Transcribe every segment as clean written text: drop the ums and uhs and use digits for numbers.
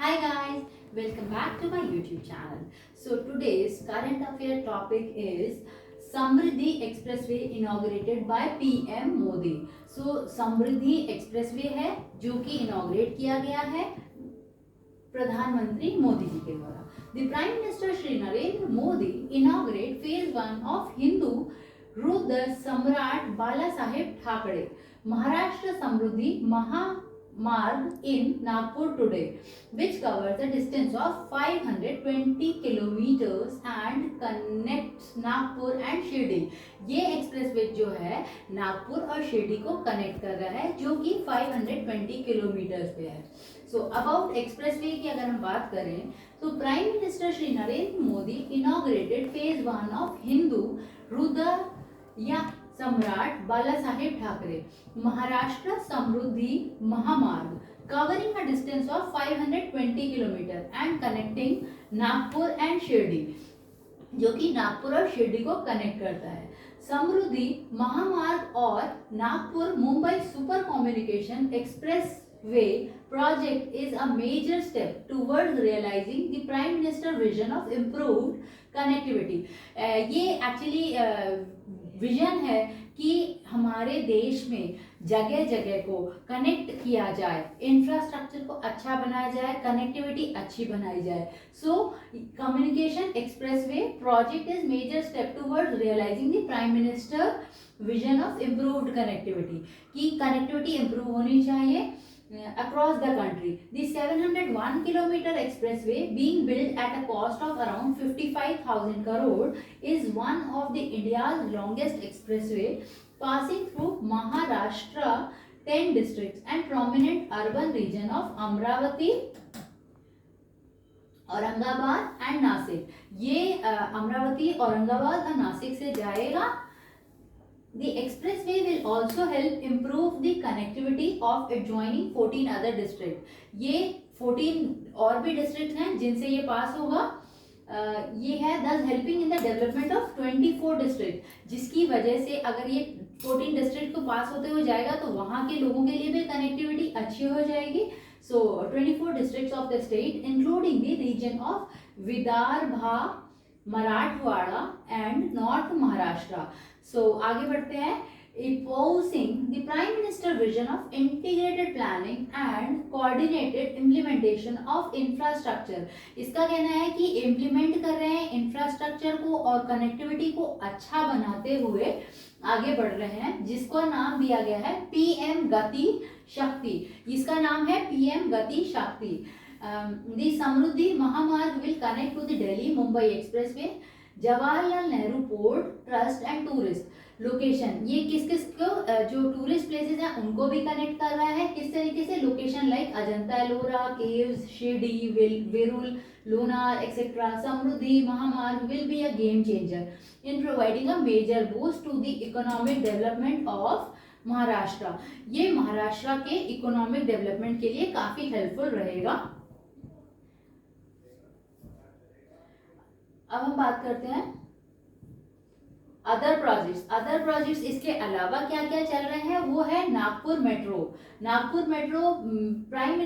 Hi guys, welcome back to my YouTube channel. So today's current affair topic is Samriddhi Expressway inaugurated by PM Modi. So Samriddhi Expressway है जो कि inaugurate किया गया है प्रधानमंत्री मोदी जी के द्वारा. The Prime Minister Shri Narendra Modi inaugurate phase 1 of Hindu Rudra Samrat Bala Saheb Thakre Maharashtra Samruddhi Mahamarg in Nagpur today, which covers a distance of 520 kilometers and connects Nagpur and Shirdi. ये expressway जो है नागपुर और शिरडी को connect कर रहा है जो कि 520 किलोमीटर्स पे है. सो अबाउट एक्सप्रेसवे की अगर हम बात करें तो prime minister Shri Narendra Modi inaugurated phase 1 of Hindu Rudra या सम्राट बाला साहेब ठाकरे महाराष्ट्र समृद्धि महामार्ग covering a distance of 520 kilometre and connecting Nagpur and Shirdi, जो कि नागपुर और शिरडी को कनेक्ट करता है. समृद्धि महामार्ग और Nagpur Mumbai super communication express way project is a major step towards realizing the prime minister vision of improved connectivity. ये एक्चुअली विजन है कि हमारे देश में जगह जगह को कनेक्ट किया जाए, इंफ्रास्ट्रक्चर को अच्छा बनाया जाए, कनेक्टिविटी अच्छी बनाई जाए. So communication expressway project is major step towards realizing the prime minister vision of improved connectivity, कि कनेक्टिविटी इम्प्रूव होनी चाहिए across the country. The 701 kilometer expressway being built at a cost of around 55,000 crore is one of the India's longest expressway passing through Maharashtra 10 districts and prominent urban region of Amravati, Aurangabad and Nashik. ये अमरावती, औरंगाबाद और नासिक से जाएगा. The expressway will also help improve the connectivity of adjoining 14 other districts. ये 14 और भी district हैं जिनसे ये पास होगा. ये है thus helping in the development of 24 district, जिसकी वजह से अगर ये 14 डिस्ट्रिक्ट को पास होते हुए जाएगा तो वहाँ के लोगों के लिए भी कनेक्टिविटी अच्छी हो जाएगी. So 24 districts of the state including the region of Vidarbha, Marathwada and north Maharashtra. So आगे बढ़ते हैं. Imposing the Prime Minister vision of integrated planning and coordinated implementation of infrastructure. इसका कहना है कि इम्प्लीमेंट कर रहे हैं इंफ्रास्ट्रक्चर को और कनेक्टिविटी को अच्छा बनाते हुए आगे बढ़ रहे हैं, जिसका नाम दिया गया है पीएम गति शक्ति. इसका नाम है पीएम गति शक्ति. The Samruddhi Mahamarg will connect to the Delhi-Mumbai Expressway, Jawaharlal Nehru port trust and tourist location. ये किस किस को जो टूरिस्ट प्लेसेस हैं उनको भी कनेक्ट कर रहा है. किस तरीके से? Location like Ajanta Ellora caves, Shirdi, Verul, Lonar etcetera. Samruddhi Mahamarg will be a game changer in providing a major boost to the economic development of Maharashtra. ये महाराष्ट्र के इकोनॉमिक डेवलपमेंट के लिए काफी हेल्पफुल रहेगा. अब हम बात करते हैं अदर प्रोजेक्ट्स. इसके अलावा क्या क्या चल रहे हैं वो है Nagpur metro. Prime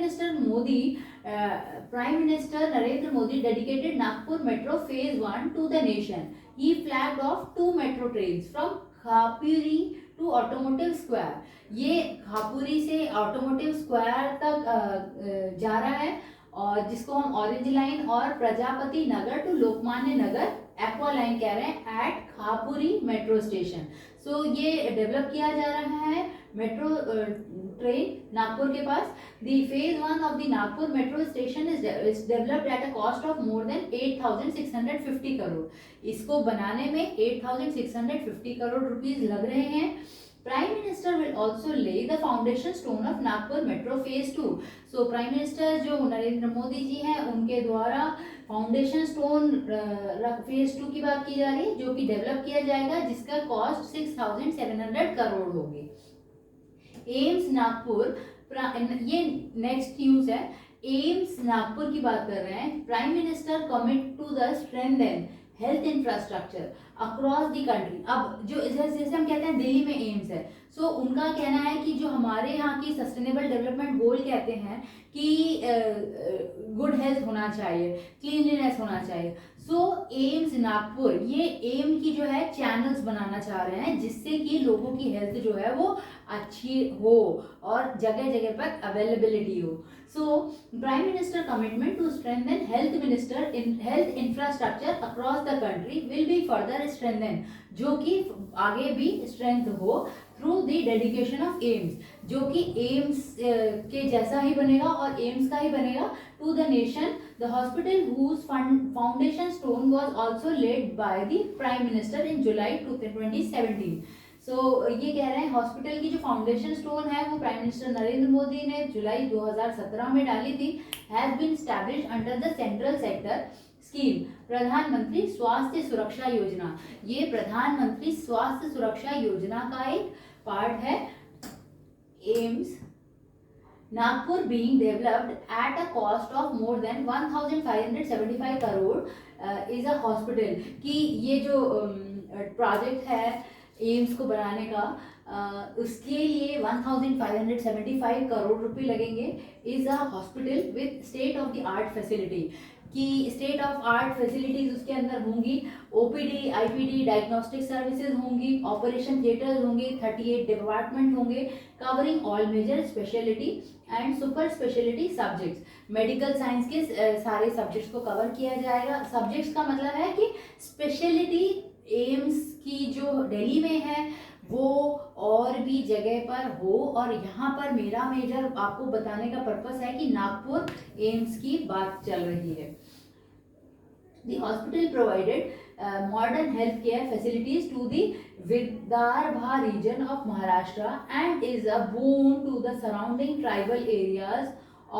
minister Narendra Modi dedicated Nagpur metro phase 1 to the nation. He flagged off 2 metro trains from Khapuri to automotive square. ये खापुरी से ऑटोमोटिव स्क्वायर तक जा रहा है, और जिसको हम ऑरेंज लाइन और Prajapati Nagar to Lokmanya Nagar aqua line कह रहे हैं at Khapuri metro station. So ये डेवलप किया जा रहा है मेट्रो ट्रेन नागपुर के पास. The phase 1 of the Nagpur metro station is developed at a cost of more than 8,650 crore. इसको बनाने में 8,650 करोड़ रुपीज लग रहे हैं. Prime Minister will also lay the foundation stone of Nagpur Metro Phase 2. So Prime Minister जो नरेंद्र मोदी जी हैं उनके द्वारा फाउंडेशन स्टोन फेज 2 की बात की जा रही है, जो कि डेवलप किया जाएगा, जिसका कॉस्ट 6,700 करोड़ होगी. एम्स नागपुर, ये नेक्स्ट न्यूज है. एम्स नागपुर की बात कर रहे हैं. Prime minister commit to the strengthen health infrastructure across the country. अब जो जैसे हम कहते हैं दिल्ली में एम्स है, सो उनका कहना है कि जो हमारे यहाँ की सस्टेनेबल डेवलपमेंट गोल कहते हैं कि गुड हेल्थ होना चाहिए, क्लीनलीनेस होना चाहिए। सो एम्स नागपुर ये एम की जो है चैनल्स बनाना चाह रहे हैं जिससे कि लोगों की हेल्थ जो है वो अच्छी हो और जगह जगह पर अवेलेबिलिटी हो। So prime minister commitment to strengthen health infrastructure across the country will be further strengthen, जो कि आगे भी स्ट्रेंथ हो through the dedication of AIIMS, जो कि एम्स के जैसा ही बनेगा और एम्स का ही बनेगा to the nation. The hospital whose foundation stone was also laid by the prime minister in July 2017। So ये कह रहे हैं हॉस्पिटल की जो फाउंडेशन स्टोन है वो प्राइम मिनिस्टर नरेंद्र मोदी ने जुलाई 2017 में डाली थी। Has been established under the central sector scheme Pradhan Mantri Swasthya सुरक्षा योजना। ये प्रधानमंत्री स्वास्थ्य सुरक्षा योजना का एक पार्ट है। AIIMS Nagpur being developed at a cost of more than 1575 crore is a hospital, कि ये जो प्रोजेक्ट है एम्स को बनाने का उसके लिए 1575 करोड़ रुपए लगेंगे। Is a hospital with state of the art facility, कि स्टेट ऑफ आर्ट फैसिलिटीज उसके अंदर होंगी। ओपीडी आईपीडी डायग्नोस्टिक सर्विसेज होंगी, ऑपरेशन थिएटर्स होंगे, 38 डिपार्टमेंट होंगे covering all major speciality and super speciality subjects. Medical science के सारे सब्जेक्ट्स को कवर किया जाएगा। सब्जेक्ट्स का मतलब है कि स्पेशलिटी एम्स की जो दिल्ली में है वो और भी जगह पर हो, और यहाँ पर मेरा मेजर आपको बताने का पर्पस है कि नागपुर एम्स की बात चल रही है। The hospital provided modern healthcare facilities to the Vidarbha region of Maharashtra and is a boon to the surrounding tribal areas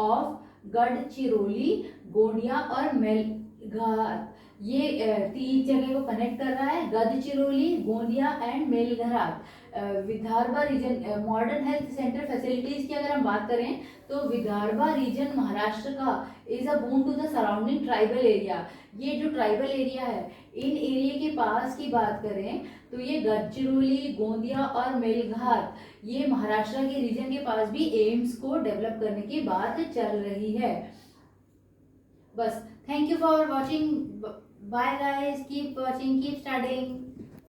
of Gadchiroli, Gondia और मेलघाट। ये तीन जगह को कनेक्ट कर रहा है, Gadchiroli, Gondia and Melghat. Vidarbha region modern health centre facilities की अगर हम बात करें तो विदर्भा रीजन महाराष्ट्र का is a boon to the surrounding tribal area. ये जो ट्राइबल एरिया है इन एरिया के पास की बात करें तो ये गढ़चिरौली, गोंदिया और मेलघाट ये महाराष्ट्र के रीजन के पास भी एम्स को डेवलप करने की बात चल रही है। बस, thank you for watching, bye guys, keep watching, keep studying.